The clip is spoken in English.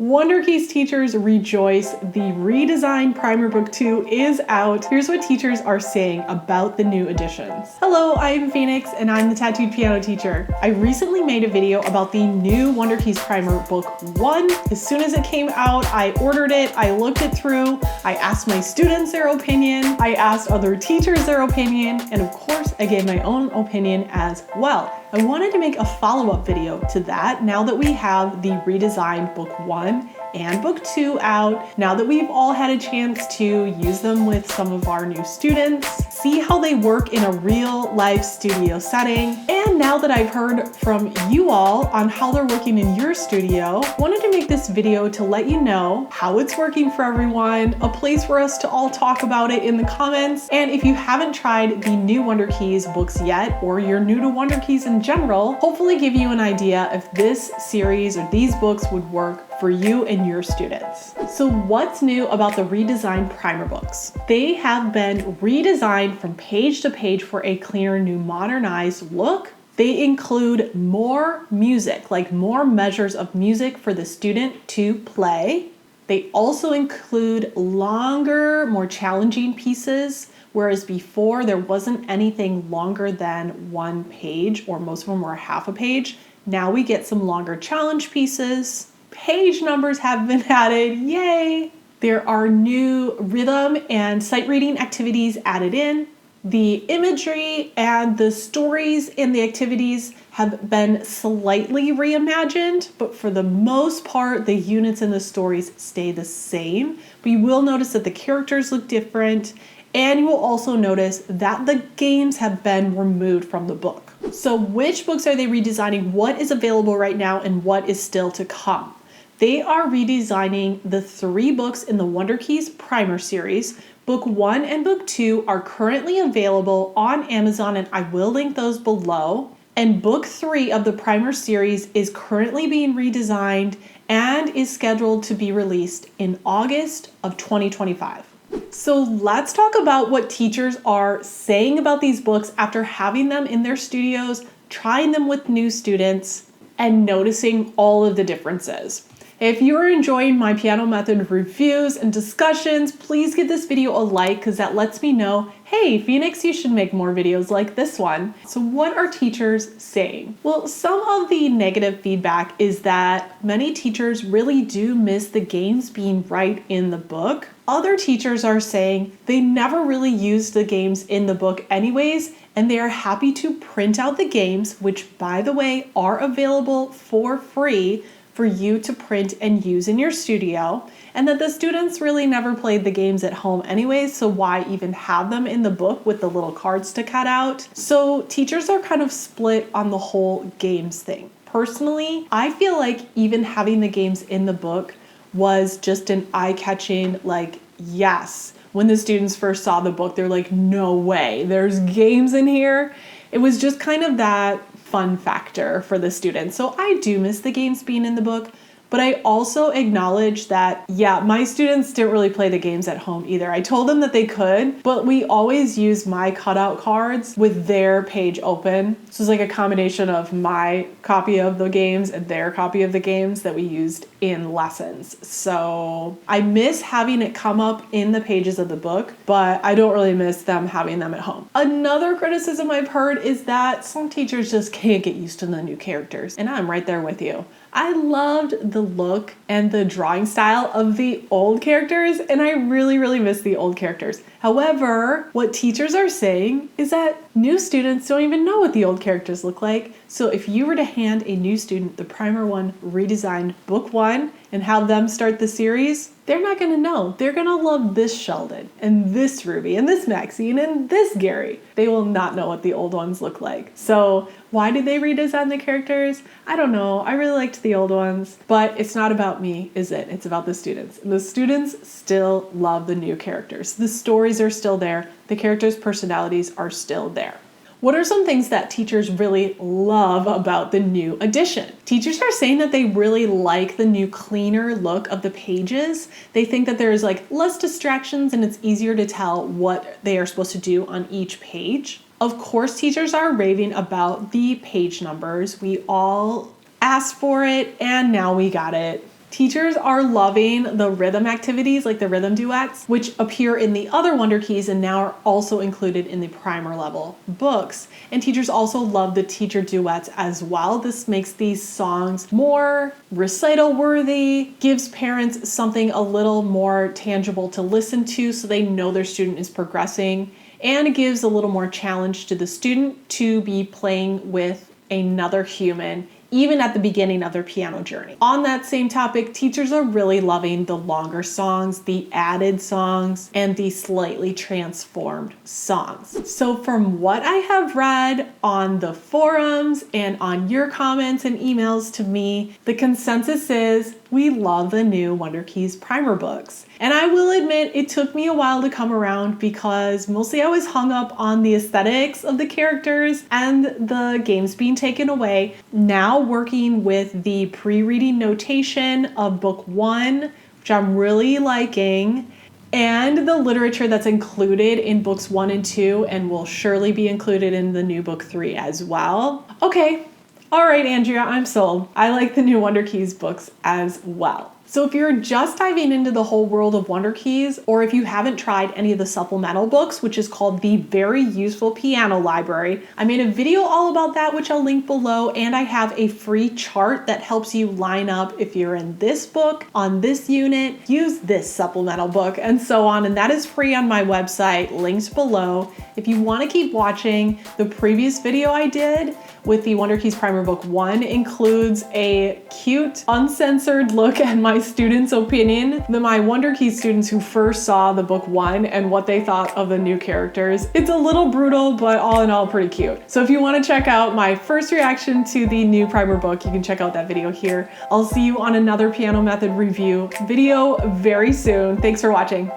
Wunderkeys teachers rejoice. The redesigned Primer Book 2 is out. Here's what teachers are saying about the new editions. Hello, I'm Phoenix and I'm the Tattooed Piano Teacher. I recently made a video about the new Wunderkeys Primer Book 1. As soon as it came out, I ordered it, I looked it through, I asked my students their opinion, I asked other teachers their opinion, and of course, I gave my own opinion as well. I wanted to make a follow-up video to that now that we have the redesigned Book 1 and Book 2 out, now that we've all had a chance to use them with some of our new students, see how they work in a real life studio setting, and now that I've heard from you all on how they're working in your studio, wanted to make this video to let you know how it's working for everyone, a place for us to all talk about it in the comments, and if you haven't tried the new Wunderkeys books yet, or you're new to Wunderkeys in general, hopefully give you an idea if this series or these books would work for you and your students. So what's new about the redesigned primer books? They have been redesigned from page to page for a cleaner, new modernized look. They include more music, like more measures of music for the student to play. They also include longer, more challenging pieces, whereas before there wasn't anything longer than one page, or most of them were half a page. Now we get some longer challenge pieces. Page numbers have been added, yay! There are new rhythm and sight reading activities added in. The imagery and the stories in the activities have been slightly reimagined, but for the most part, the units and the stories stay the same. But you will notice that the characters look different, and you will also notice that the games have been removed from the book. So which books are they redesigning? What is available right now and what is still to come? They are redesigning the 3 books in the Wunderkeys Primer series. Book 1 and Book 2 are currently available on Amazon, and I will link those below. And Book 3 of the Primer series is currently being redesigned and is scheduled to be released in August of 2025. So let's talk about what teachers are saying about these books after having them in their studios, trying them with new students, and noticing all of the differences. If you are enjoying my piano method reviews and discussions, please give this video a like because that lets me know, hey, Phoenix, you should make more videos like this one. So what are teachers saying? Well, some of the negative feedback is that many teachers really do miss the games being right in the book. Other teachers are saying they never really used the games in the book anyways, and they are happy to print out the games, which by the way, are available for free for you to print and use in your studio, and that the students really never played the games at home anyways, so why even have them in the book with the little cards to cut out? So teachers are kind of split on the whole games thing. Personally, I feel like even having the games in the book was just an eye-catching, like, yes. When the students first saw the book, they're like, no way, there's games in here. It was just kind of that fun factor for the students. So I do miss the games being in the book, but I also acknowledge that, yeah, my students didn't really play the games at home either. I told them that they could, but we always use my cutout cards with their page open. So it's like a combination of my copy of the games and their copy of the games that we used in lessons. So I miss having it come up in the pages of the book, but I don't really miss them having them at home. Another criticism I've heard is that some teachers just can't get used to the new characters, and I'm right there with you. I loved the look and the drawing style of the old characters, and I really, really miss the old characters. However, what teachers are saying is that new students don't even know what the old characters look like. So if you were to hand a new student the Primer 1 redesigned Book 1 and have them start the series, they're not gonna know. They're gonna love this Sheldon and this Ruby and this Maxine and this Gary. They will not know what the old ones look like. So why did they redesign the characters? I don't know. I really liked the old ones, but it's not about me, is it? It's about the students. And the students still love the new characters. The stories are still there. The characters' personalities are still there. What are some things that teachers really love about the new edition? Teachers are saying that they really like the new cleaner look of the pages. They think that there's like less distractions and it's easier to tell what they are supposed to do on each page. Of course, teachers are raving about the page numbers. We all asked for it and now we got it. Teachers are loving the rhythm activities, like the rhythm duets, which appear in the other Wunderkeys and now are also included in the primer level books. And teachers also love the teacher duets as well. This makes these songs more recital worthy, gives parents something a little more tangible to listen to so they know their student is progressing, and it gives a little more challenge to the student to be playing with another human even at the beginning of their piano journey. On that same topic, teachers are really loving the longer songs, the added songs, and the slightly transformed songs. So from what I have read on the forums and on your comments and emails to me, the consensus is we love the new Wunderkeys Primer books. And I will admit it took me a while to come around because mostly I was hung up on the aesthetics of the characters and the games being taken away. Now working with the pre-reading notation of book 1, which I'm really liking, and the literature that's included in books 1 and 2 and will surely be included in the new book 3 as well. Okay. All right, Andrea, I'm sold. I like the new Wunderkeys books as well. So if you're just diving into the whole world of Wunderkeys, or if you haven't tried any of the supplemental books, which is called the Very Useful Piano Library, I made a video all about that, which I'll link below, and I have a free chart that helps you line up if you're in this book, on this unit, use this supplemental book, and so on, and that is free on my website, linked below. If you want to keep watching, the previous video I did with the Wunderkeys Primer Book 1 includes a cute, uncensored look at my students' opinion, my Wunderkeys students who first saw the book 1 and what they thought of the new characters. It's a little brutal, but all in all pretty cute. So if you want to check out my first reaction to the new primer book, you can check out that video here. I'll see you on another piano method review video very soon. Thanks for watching.